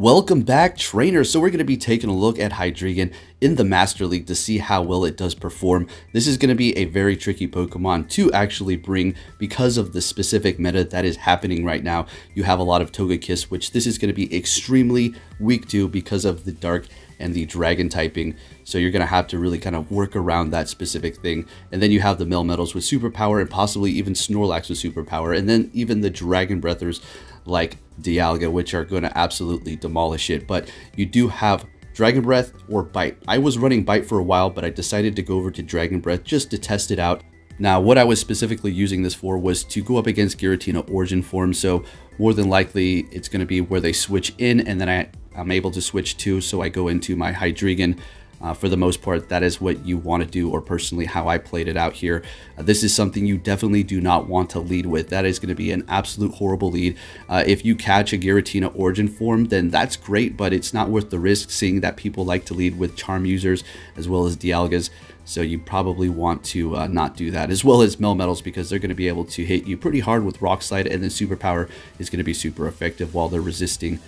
Welcome back, trainers. So we're going to be taking a look at Hydreigon in the Master League to see how well it does perform. This is going to be a very tricky Pokemon to actually bring because of the specific meta that is happening right now. You have a lot of Togekiss, which this is going to be extremely weak to because of the Dark and the Dragon typing. So you're going to have to really kind of work around that specific thing. And then you have the Melmetals with Superpower and possibly even Snorlax with Superpower. And then even the Dragon Breathers like Dialga, which are going to absolutely demolish it. But you do have Dragon Breath or Bite. I was running Bite for a while, but I decided to go over to Dragon Breath just to test it out. Now, what I was specifically using this for was to go up against Giratina Origin Form. So more than likely, it's going to be where they switch in, and then I'm able to switch to. So I go into my Hydreigon. For the most part, that is what you want to do, or personally how I played it out here. This is something you definitely do not want to lead with. That is going to be an absolute horrible lead. If you catch a Giratina Origin Form, then that's great, but it's not worth the risk, seeing that people like to lead with Charm users as well as Dialgas. So you probably want to not do that, as well as Melmetals, because they're going to be able to hit you pretty hard with Rock Slide, and then Superpower is going to be super effective while they're resisting.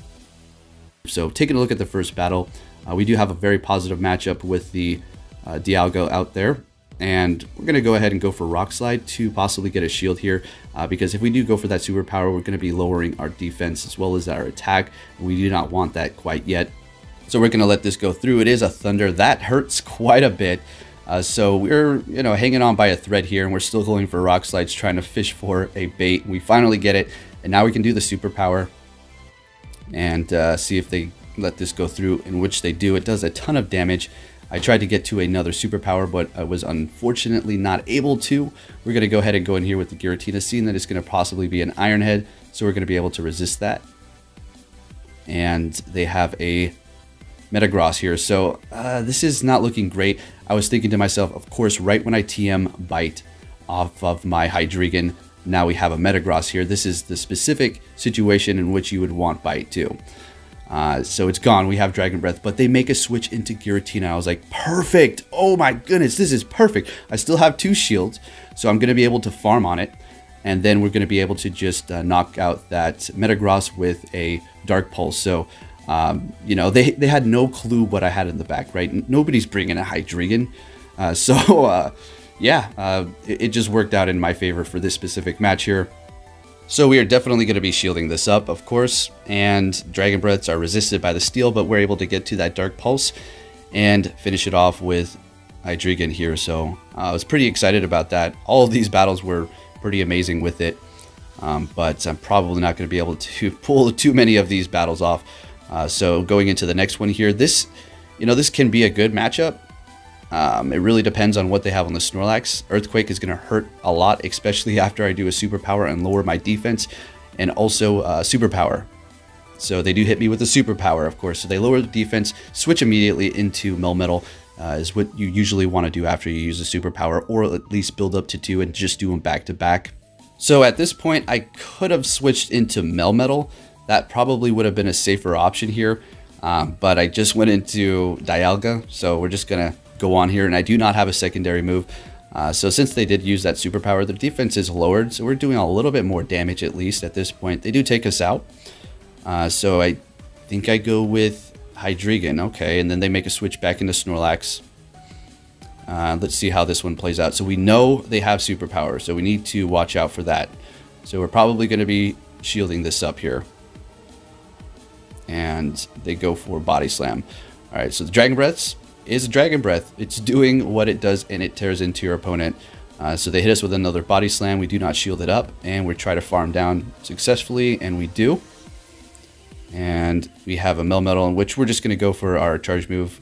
So taking a look at the first battle, we do have a very positive matchup with the Dialga out there. And we're going to go ahead and go for Rock Slide to possibly get a shield here. Because if we do go for that Superpower, we're going to be lowering our defense as well as our attack. We do not want that quite yet. So we're going to let this go through. It is a Thunder. That hurts quite a bit. So we're, hanging on by a thread here. And we're still going for Rock Slides, trying to fish for a bait. We finally get it. And now we can do the Superpower. And see if they let this go through, in which they do. It does a ton of damage. I tried to get to another Superpower, but I was unfortunately not able to. We're going to go ahead and go in here with the Giratina, seeing that it's going to possibly be an Iron Head, so we're going to be able to resist that. And they have a Metagross here, so this is not looking great. I was thinking to myself, of course, right when I TM Bite off of my Hydreigon, now we have a Metagross here. This is the specific situation in which you would want Bite too. So it's gone. We have Dragon Breath, but they make a switch into Giratina. I was like, perfect. Oh my goodness, this is perfect. I still have 2 shields, so I'm going to be able to farm on it. And then we're going to be able to just knock out that Metagross with a Dark Pulse. So, they had no clue what I had in the back, right? Nobody's bringing a Hydreigon. It just worked out in my favor for this specific match here. So we are definitely going to be shielding this up, of course, and Dragon Breaths are resisted by the steel, but we're able to get to that Dark Pulse and finish it off with Hydreigon here. So I was pretty excited about that. All of these battles were pretty amazing with it, but I'm probably not going to be able to pull too many of these battles off. So going into the next one here, this can be a good matchup. It really depends on what they have on the Snorlax. Earthquake is going to hurt a lot, especially after I do a Superpower and lower my defense, and also Superpower. So they do hit me with a Superpower, of course. So they lower the defense, switch immediately into Melmetal, is what you usually want to do after you use a Superpower, or at least build up to 2 and just do them back to back. So at this point, I could have switched into Melmetal. That probably would have been a safer option here, but I just went into Dialga, so we're just going to go on here, and I do not have a secondary move. So since they did use that Superpower, their defense is lowered, so we're doing a little bit more damage at least at this point. They do take us out. So I think I go with Hydreigon. Okay, and then they make a switch back into Snorlax. Let's see how this one plays out. So we know they have Superpower, so we need to watch out for that. So we're probably going to be shielding this up here. And they go for Body Slam. All right, so the Dragon Breaths is a Dragon Breath. It's doing what it does, and it tears into your opponent. So they hit us with another Body Slam. We do not shield it up, and we try to farm down successfully, and we do. And we have a Melmetal, in which we're just going to go for our charge move.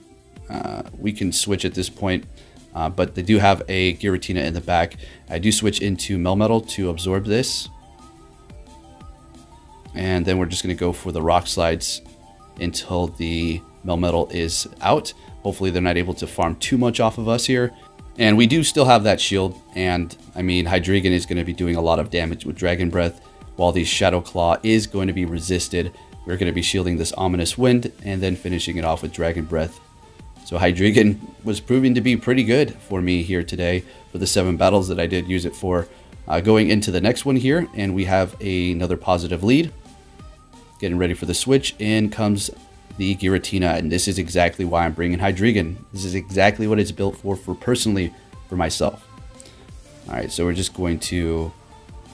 We can switch at this point, but they do have a Giratina in the back. I do switch into Melmetal to absorb this. And then we're just going to go for the Rock Slides until the Melmetal is out. Hopefully they're not able to farm too much off of us here. And we do still have that shield. And I mean, Hydreigon is going to be doing a lot of damage with Dragon Breath, while the Shadow Claw is going to be resisted. We're going to be shielding this Ominous Wind and then finishing it off with Dragon Breath. So Hydreigon was proving to be pretty good for me here today for the 7 battles that I did use it for. Going into the next one here, and we have another positive lead. Getting ready for the switch. In comes the Giratina, and this is exactly why I'm bringing Hydreigon. This is exactly what it's built for personally, for myself. Alright, so we're just going to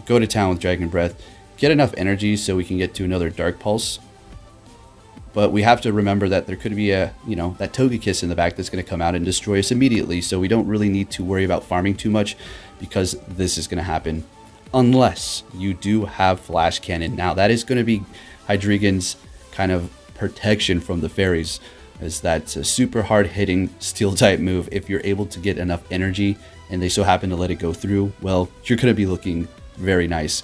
go to town with Dragon Breath, get enough energy so we can get to another Dark Pulse. But we have to remember that there could be a, that Togekiss in the back that's going to come out and destroy us immediately, so we don't really need to worry about farming too much, because this is going to happen. Unless you do have Flash Cannon. Now, that is going to be Hydreigon's kind of protection from the fairies, as that's a super hard hitting steel type move. If you're able to get enough energy and they so happen to let it go through, well, you're going to be looking very nice.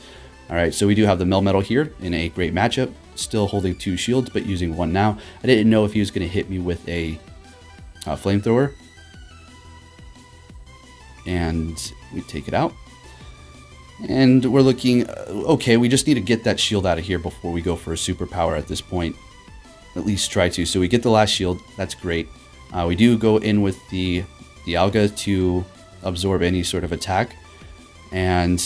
All right, so we do have the Melmetal here in a great matchup, still holding 2 shields but using 1 now. I didn't know if he was going to hit me with a flamethrower, and we take it out. And we're looking okay. We just need to get that shield out of here before we go for a superpower at this point. At least try to. So we get the last shield. That's great. We do go in with the Dialga to absorb any sort of attack. And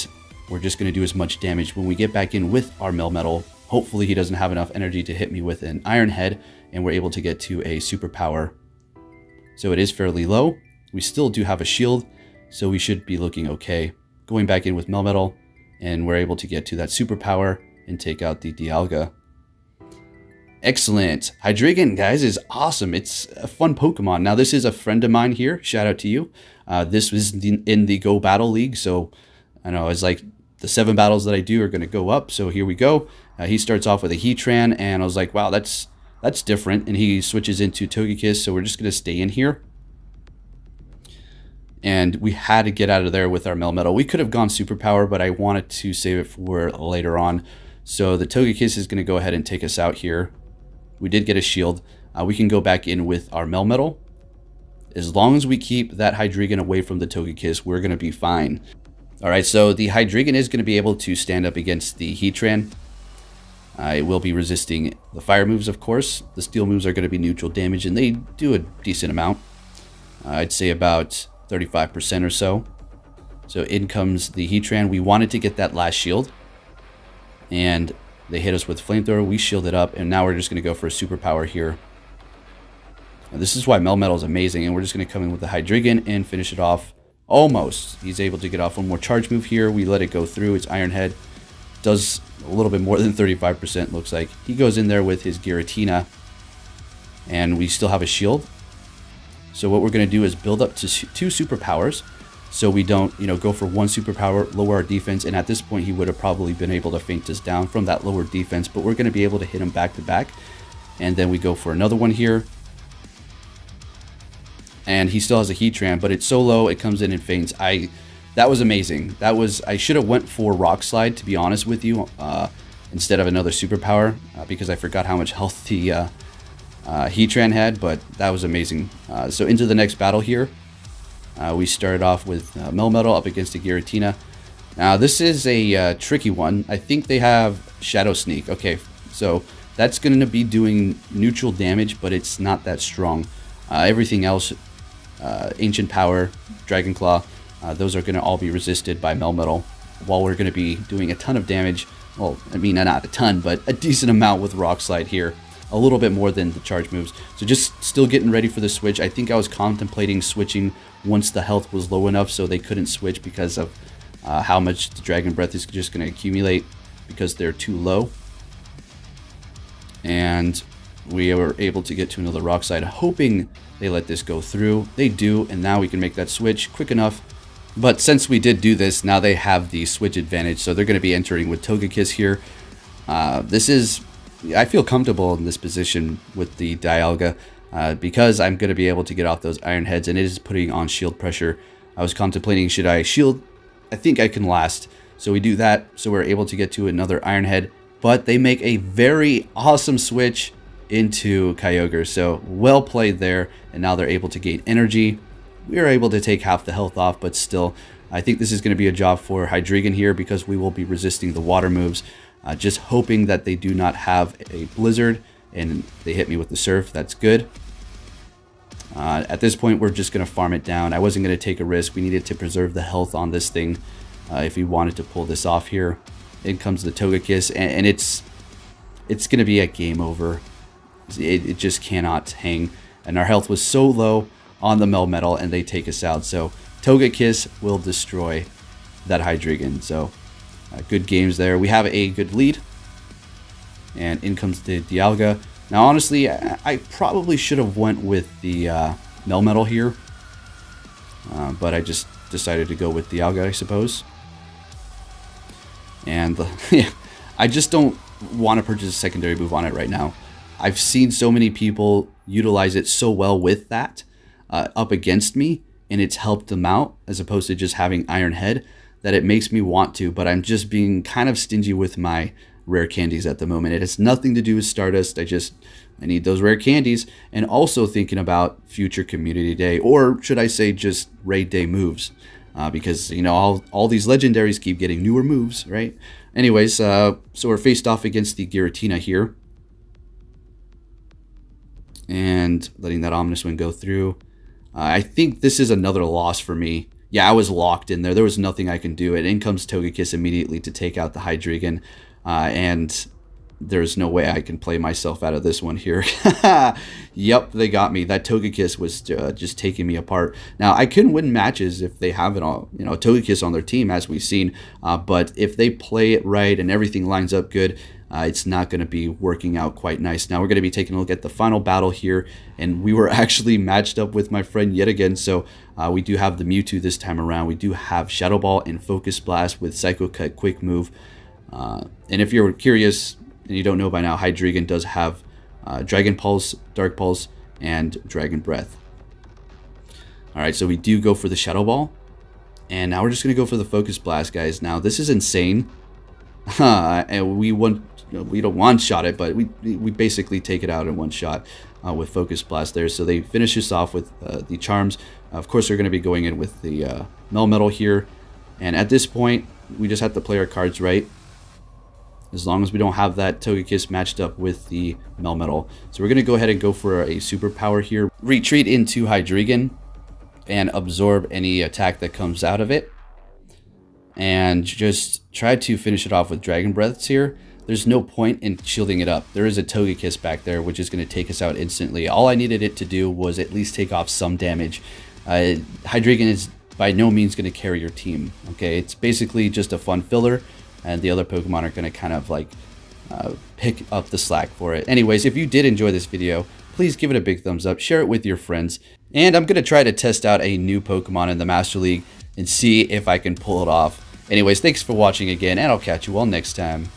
we're just going to do as much damage. When we get back in with our Melmetal, hopefully he doesn't have enough energy to hit me with an Iron Head, and we're able to get to a superpower. So it is fairly low. We still do have a shield, so we should be looking okay. Going back in with Melmetal, and we're able to get to that superpower and take out the Dialga. Excellent. Hydreigon, guys, is awesome. It's a fun Pokemon. Now, this is a friend of mine here. Shout out to you. This was in the Go Battle League, so I know it's like the 7 battles that I do are going to go up. So here we go. He starts off with a Heatran, and I was like, wow, that's different. And he switches into Togekiss, so we're just going to stay in here. And we had to get out of there with our Melmetal. We could have gone Superpower, but I wanted to save it for later on. So the Togekiss is going to go ahead and take us out here. We did get a shield. We can go back in with our Melmetal. As long as we keep that Hydreigon away from the Togekiss, we're going to be fine. Alright, so the Hydreigon is going to be able to stand up against the Heatran. It will be resisting the fire moves, of course. The steel moves are going to be neutral damage, and they do a decent amount. I'd say about 35% or so. So in comes the Heatran. We wanted to get that last shield, and they hit us with Flamethrower. We shielded up, and now we're just going to go for a superpower here. Now, this is why Melmetal is amazing, and we're just going to come in with the Hydreigon and finish it off. Almost. He's able to get off one more charge move here. We let it go through. It's Iron Head. Does a little bit more than 35%, looks like. He goes in there with his Giratina, and we still have a shield. So what we're going to do is build up to 2 superpowers, so we don't, go for 1 superpower, lower our defense, and at this point he would have probably been able to feint us down from that lower defense, but we're going to be able to hit him back to back. And then we go for another one here. And he still has a Heatran, but it's so low, it comes in and feints. That was amazing. I should have went for Rock Slide, to be honest with you, instead of another superpower, because I forgot how much health the Heatran had, but that was amazing. So into the next battle here, we started off with Melmetal up against the Giratina. Now this is a tricky one. I think they have Shadow Sneak. Okay, so that's going to be doing neutral damage, but it's not that strong. Everything else, Ancient Power, Dragon Claw, those are going to all be resisted by Melmetal, while we're going to be doing a ton of damage. Well, I mean, not a ton, but a decent amount with Rock Slide here. A little bit more than the charge moves. So just still getting ready for the switch. I think I was contemplating switching once the health was low enough so they couldn't switch because of how much the Dragon Breath is just going to accumulate because they're too low. And we were able to get to another Rock Slide, hoping they let this go through. They do, and now we can make that switch quick enough. But since we did do this, now they have the switch advantage, so they're going to be entering with Togekiss here. I feel comfortable in this position with the Dialga because I'm going to be able to get off those Iron Heads, and it is putting on shield pressure. I was contemplating, should I shield? I think I can last. So we do that, so we're able to get to another Iron Head, but they make a very awesome switch into Kyogre, so well played there, and now they're able to gain energy. We are able to take half the health off, but still, I think this is going to be a job for Hydreigon here because we will be resisting the water moves. Just hoping that they do not have a Blizzard and they hit me with the Surf. That's good. At this point, we're just going to farm it down. I wasn't going to take a risk. We needed to preserve the health on this thing if we wanted to pull this off here. In comes the Togekiss, and it's it's going to be a game over. It just cannot hang. And our health was so low on the Melmetal, and they take us out. So Togekiss will destroy that Hydreigon. So good games there. We have a good lead. And in comes the Dialga. Now, honestly, I probably should have went with the Melmetal here. But I just decided to go with Dialga, I suppose. And yeah, I just don't want to purchase a secondary move on it right now. I've seen so many people utilize it so well with that up against me, and it's helped them out as opposed to just having Iron Head, that it makes me want to, but I'm just being kind of stingy with my rare candies at the moment. It has nothing to do with Stardust. I need those rare candies, and also thinking about future community day, or should I say just raid day moves, because you know all these legendaries keep getting newer moves, right? Anyways, so we're faced off against the Giratina here. And letting that Ominous Wind go through. I think this is another loss for me. Yeah, I was locked in there. There was nothing I can do. And in comes Togekiss immediately to take out the Hydreigon. And there's no way I can play myself out of this one here. Yep, they got me. That Togekiss was just taking me apart. Now, I couldn't win matches if they have it all, you know, Togekiss on their team, as we've seen. But if they play it right and everything lines up good, it's not going to be working out quite nice. Now we're going to be taking a look at the final battle here, and we were actually matched up with my friend yet again. So we do have the Mewtwo this time around. We do have Shadow Ball and Focus Blast with Psycho Cut Quick Move. And if you're curious and you don't know by now, Hydreigon does have Dragon Pulse, Dark Pulse, and Dragon Breath. All right, so we do go for the Shadow Ball, and now we're just going to go for the Focus Blast, guys. Now this is insane. And we don't one-shot it, but we basically take it out in one shot with Focus Blast there. So they finish us off with the Charms. Of course, they're going to be going in with the Melmetal here. And at this point, we just have to play our cards right, as long as we don't have that Togekiss matched up with the Melmetal. So we're going to go ahead and go for a Superpower here. Retreat into Hydreigon and absorb any attack that comes out of it. And just try to finish it off with Dragon Breaths here. There's no point in shielding it up. There is a Togekiss back there, which is going to take us out instantly. All I needed it to do was at least take off some damage. Hydreigon is by no means going to carry your team. Okay, it's basically just a fun filler, and the other Pokemon are going to kind of like pick up the slack for it. Anyways, if you did enjoy this video, please give it a big thumbs up, share it with your friends, and I'm going to try to test out a new Pokemon in the Master League and see if I can pull it off. Anyways, thanks for watching again, and I'll catch you all next time.